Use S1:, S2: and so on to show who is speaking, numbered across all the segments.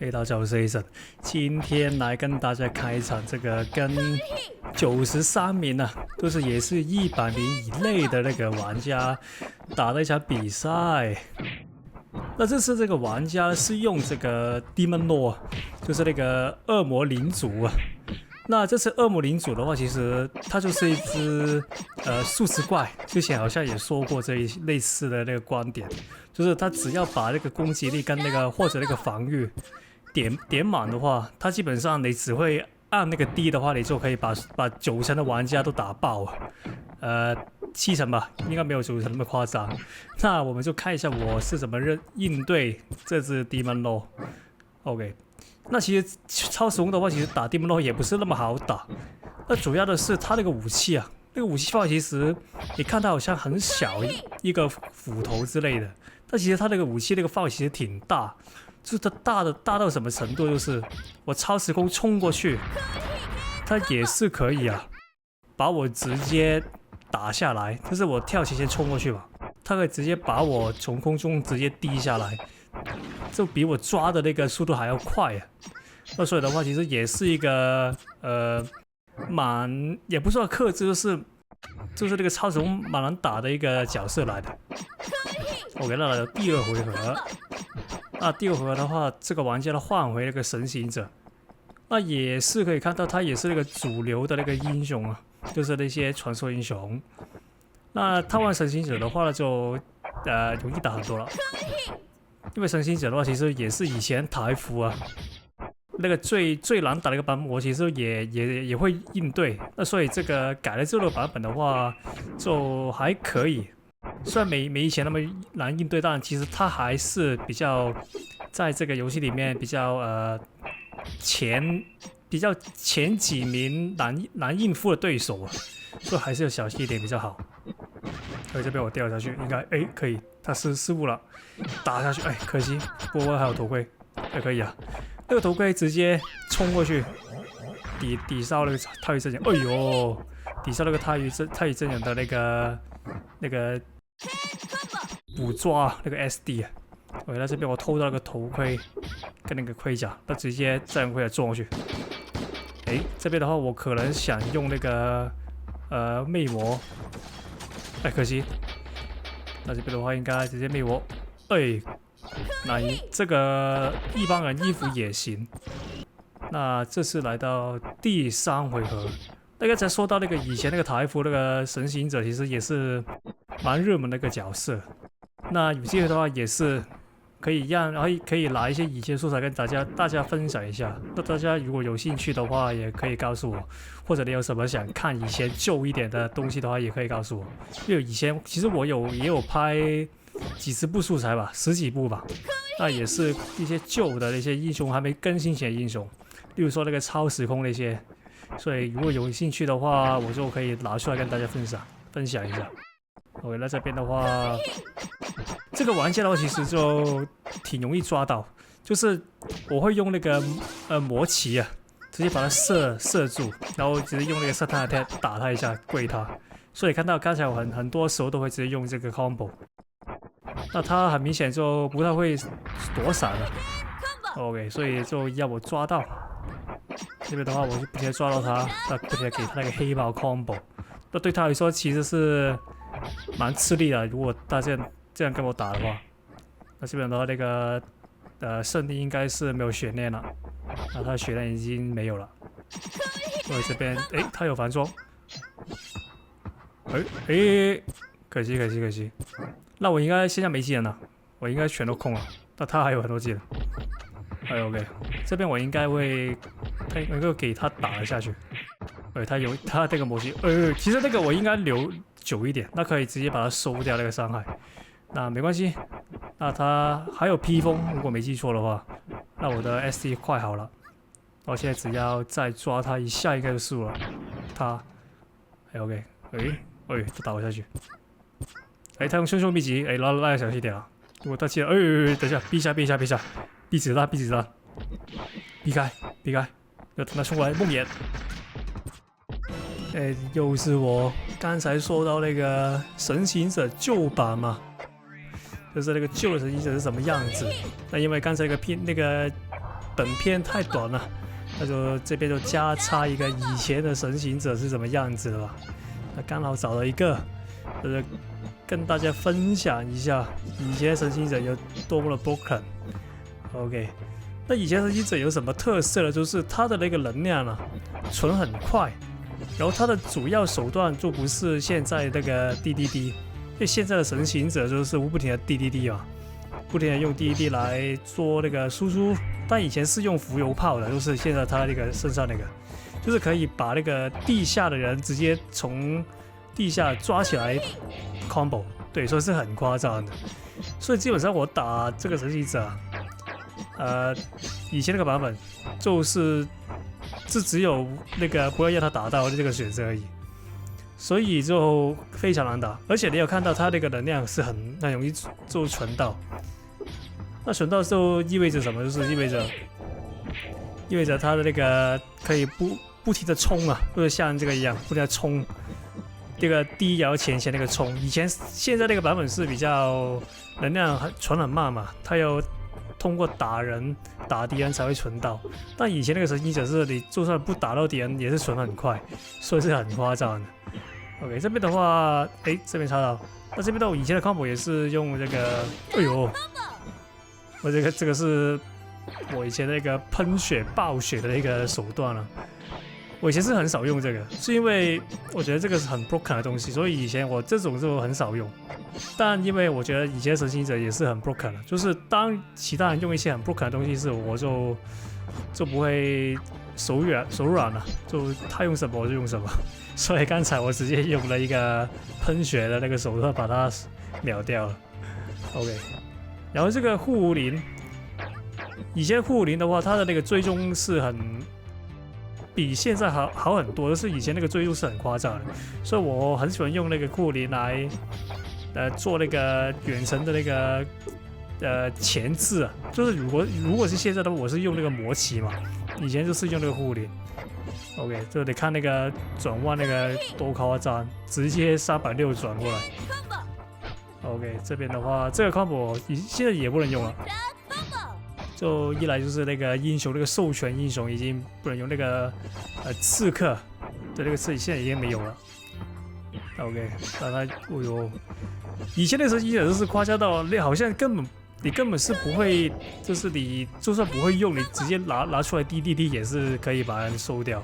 S1: 嘿，大家好，我是 Aceson，今天来跟大家开一场这个跟93名啊，就是也是100名以内的那个玩家打的一场比赛。那这次这个玩家是用这个 Demon Lord， 就是那个恶魔领主啊。那这次恶魔领主的话，其实它就是一只数值怪，之前好像也说过这一类似的那个观点，就是它只要把那个攻击力跟那个或者那个防御点满的话，它基本上你只会按那个 D 的话，你就可以把90%的玩家都打爆，70%吧，应该没有90%那么夸张。那我们就看一下我是怎么应对这只 Demon Lord。OK， 那其实超时空的话，其实打 Demon Lord 也不是那么好打。那主要的是它那个武器啊，那个武器的话，其实你看它好像很小一个斧头之类的，但其实它那个武器那个范围其实挺大。就是它大到什么程度？就是我超时空冲过去，它也是可以啊，把我直接打下来。就是我跳起先冲过去嘛，它可以直接把我从空中直接滴下来，就比我抓的那个速度还要快啊。那所以的话，其实也是一个也不算克制，就是那个超时空蛮难打的一个角色来的。OK， 那来到第2回合。那第2回合的话，这个玩家呢换回那个神行者，那也是可以看到他也是那个主流的那个英雄啊，就是那些传说英雄。那他玩神行者的话呢，就容易打很多了，因为神行者的话其实也是以前台服啊那个最难打的一个版本，我其实也会应对。那所以这个改了这个版本的话，就还可以。虽然没以前那么难应对，但其实它还是比较在这个游戏里面比较前几名难应付的对手啊，所以还是要小心一点比较好。所以这边我掉下去，应该可以，他失误了，打下去可惜，不过还有头盔，可以啊，那个头盔直接冲过去抵消那个太乙真人，抵消那个太乙真人的那个捕抓那个 SD 啊。OK， 那这边我偷到那个头盔跟那个盔甲，那直接再用盔甲撞过去。这边的话我可能想用那个魅魔，可惜。那这边的话应该直接魅魔，那这个一般人衣服也行。那这次来到第3回合。那个才说到那个以前那个台服那个神行者，其实也是蛮热门的一个角色。那有机会的话，也是可以可以拿一些以前素材跟大家分享一下。那大家如果有兴趣的话，也可以告诉我，或者你有什么想看以前旧一点的东西的话，也可以告诉我。因为以前其实我也有拍几十部素材吧，10几部吧。那也是一些旧的那些英雄还没更新前的英雄，例如说那个超时空那些。所以如果有兴趣的话，我就可以拿出来跟大家分享一下。OK， 那这边的话，这个玩家的话其实就挺容易抓到，就是我会用那个魔旗啊，直接把它射住，然后直接用那个 Satan Attack 打他一下，跪他。所以看到刚才我很多时候都会直接用这个 combo， 那他很明显就不太会躲闪了。OK， 所以就要我抓到。这边的话，我就不停抓到他，不停给他那个黑豹 combo， 那对他来说其实是蛮吃力的。如果他这样跟我打的话，那这边的话那个胜利应该是没有悬念了，那他的悬念已经没有了。所以这边他有反装，可惜。那我应该现在没技能了，我应该全都空了，但他还有很多技能。OK， 这边我应该会能够给他打了下去。他这个模型，其实那个我应该留久一点，那可以直接把它收掉那个伤害。那没关系，那他还有披风，如果没记错的话，那我的 SD 快好了。我现在只要再抓他一下，应该就输了。他，OK， 他打我下去。他用凶秘籍，那要小心一点啊。如果他起来，等一下，避一下。避子弹，避开，要等他冲过来，梦魇。又是我刚才说到那个神行者旧版嘛，就是那个旧的神行者是什么样子。那因为刚才那个本片太短了，那就这边就加插一个以前的神行者是什么样子的吧。那刚好找了一个，就是跟大家分享一下以前的神行者有多么的 broken。OK， 那以前神行者有什么特色呢？就是它的那个能量啊，存很快，然后它的主要手段就不是现在那个 DDD， 因为现在的神行者就是不停的 DDD 嘛。不停的用 DDD 来做那个输出，但以前是用浮游炮的，就是现在他那个身上那个，就是可以把那个地下的人直接从地下抓起来 combo， 对，所以是很夸张的。所以基本上我打这个神行者，以前那个版本就是只有那个不要让他打到的这个选择而已，所以就非常难打。而且你有看到他那个能量是很容易就存到。那存到就意味着什么？就是意味着他的那个可以不停的冲啊，就是像这个一样不停的冲，这个低摇前那个冲。现在那个版本是比较能量存很慢嘛，他要通过打敌人才会存到。但以前那个神行者是你就算不打到敌人也是存很快，所以是很夸张的。OK， 这边的话，这边插到，那这边的我以前的 combo 也是用这个，哎呦。我这个是我以前那个喷血爆血的那个手段了。我以前是很少用这个，是因为我觉得这个是很 broken 的东西，所以以前我这种就很少用。但因为我觉得以前神行者也是很 broken 的，就是当其他人用一些很 broken 的东西时，我就不会手软了，就他用什么我就用什么。所以刚才我直接用了一个喷血的那个手段把它秒掉了。OK。然后这个护灵，以前护灵的话，它的那个追踪是比现在好很多，就是以前那个追踪是很夸张的，所以我很喜欢用那个护灵来做那个远程的那个前置啊，就是如果是现在的话，我是用那个魔旗嘛，以前就是用那个护灵。OK， 就你看那个转弯那个多夸张，直接360转过来。OK， 这边的话，这个 combo 现在也不能用了。就一来就是那个英雄那个授权英雄已经不能用，那个刺客的那个刺现在已经没有了。OK， 那他，哎呦，以前那神行者就是夸张到你好像你根本是不会，就是你就算不会用，你直接拿出来 DDD 也是可以把人收掉，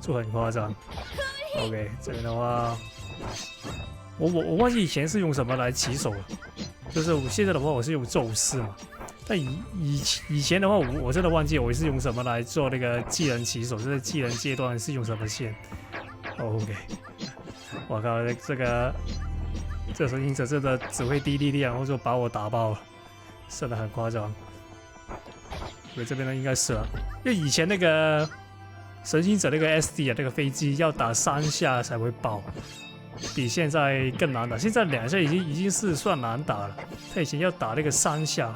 S1: 就很夸张。OK， 这边的话。我忘记以前是用什么来起手了，就是我现在的话我是用宙斯嘛，但以前的话我真的忘记我是用什么来做那个技能起手，就是技能阶段是用什么线。OK， 我靠，这个神行者真的只会DDD，然后就把我打爆了，真的很夸张。所以这边呢应该是了，因为以前那个神行者那个 SD 啊，那个飞机要打3下才会爆。比现在更难打，现在2下已经是算难打了。他以前要打那个3下，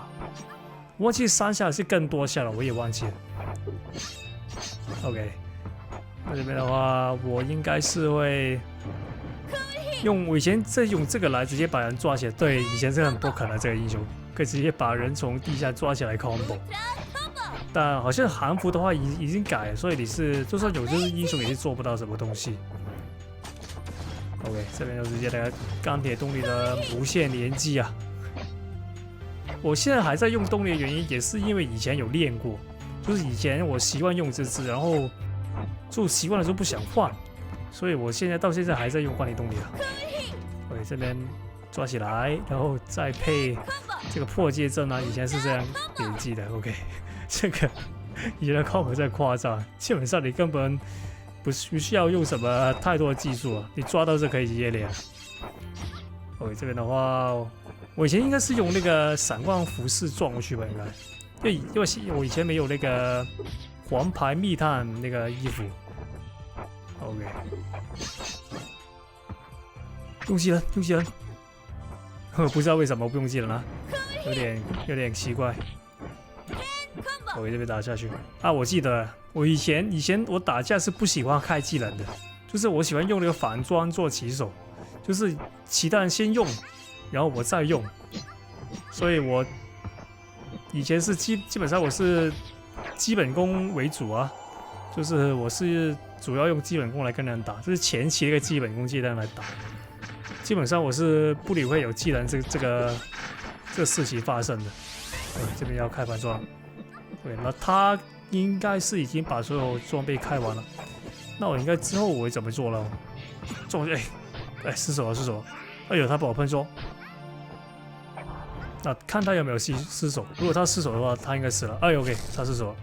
S1: 我忘记3下是更多下了，我也忘记了。OK， 那这边的话，我应该是会我以前在用这个来直接把人抓起来。对，以前是很broken的这个英雄，可以直接把人从地下抓起来 combo。但好像韩服的话已经改了，所以你是就算有这个英雄也是做不到什么东西。OK， 这边就直接那个钢铁动力的无限连击啊！我现在还在用动力的原因，也是因为以前有练过，就是以前我习惯用这支，然后就习惯了就不想换，所以我到现在还在用钢铁动力啊。OK， 这边抓起来，然后再配这个破戒阵啊，以前是这样连击的。OK， 这个以前的 combo 在夸张，基本上你根本。不需要用什么太多的技术啊，你抓到就可以直接连。OK， 这边的话，我以前应该是用那个闪光服饰撞过去吧，应该，因为我以前没有那个黄牌密探那个衣服。OK， 用技能，不知道为什么不用技能啊，有点奇怪。OK， 这边打下去啊！我记得我以前我打架是不喜欢开技能的，就是我喜欢用那个反装做起手，就是其他人先用，然后我再用。所以我以前是基本上我是基本功为主啊，就是我是主要用基本功来跟人打，这是前期的一个基本功技能来打。基本上我是不理会有技能这个事情发生的。这边要开盘装，对，那他应该是已经把所有装备开完了。那我应该之后我会怎么做了？失手了，失手了！哎呦，他把我喷中。那看他有没有失手，如果他失手的话，他应该死了。哎 ，OK， 他失手了，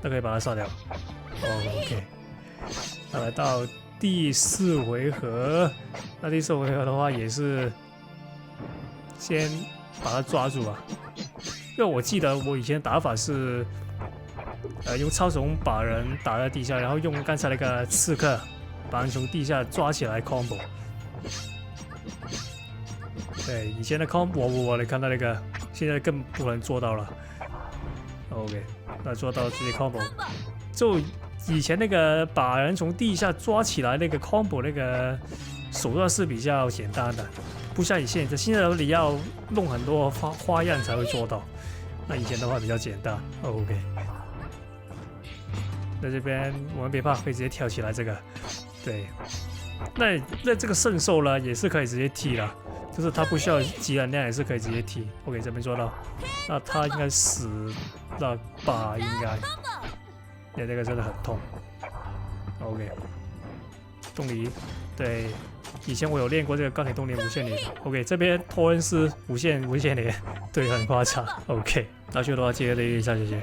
S1: 那可以把他杀掉。OK， 那来到第4回合，那第4回合的话也是先把他抓住啊，因为我记得我以前打法是，用超虫把人打在地下，然后用刚才那个刺客把人从地下抓起来 combo。对，以前的 combo 你看到那个，现在更不能做到了。OK， 那做到直接 combo， 就以前那个把人从地下抓起来那个 combo 那个手段是比较简单的，不像现在你要弄很多花样才会做到。那以前的话比较简单。OK， 在这边我们别怕，可以直接跳起来这个。对，那这个圣兽呢也是可以直接踢了。就是他不需要技能量也是可以直接踢。OK， 这边做到，那他应该死了吧？应该，这个真的很痛。OK， 冻梨，对，以前我有练过这个钢铁冻梨无限连。OK， 这边托恩斯无限连，对，很夸张。OK， 那就的话记得订阅一下，谢谢。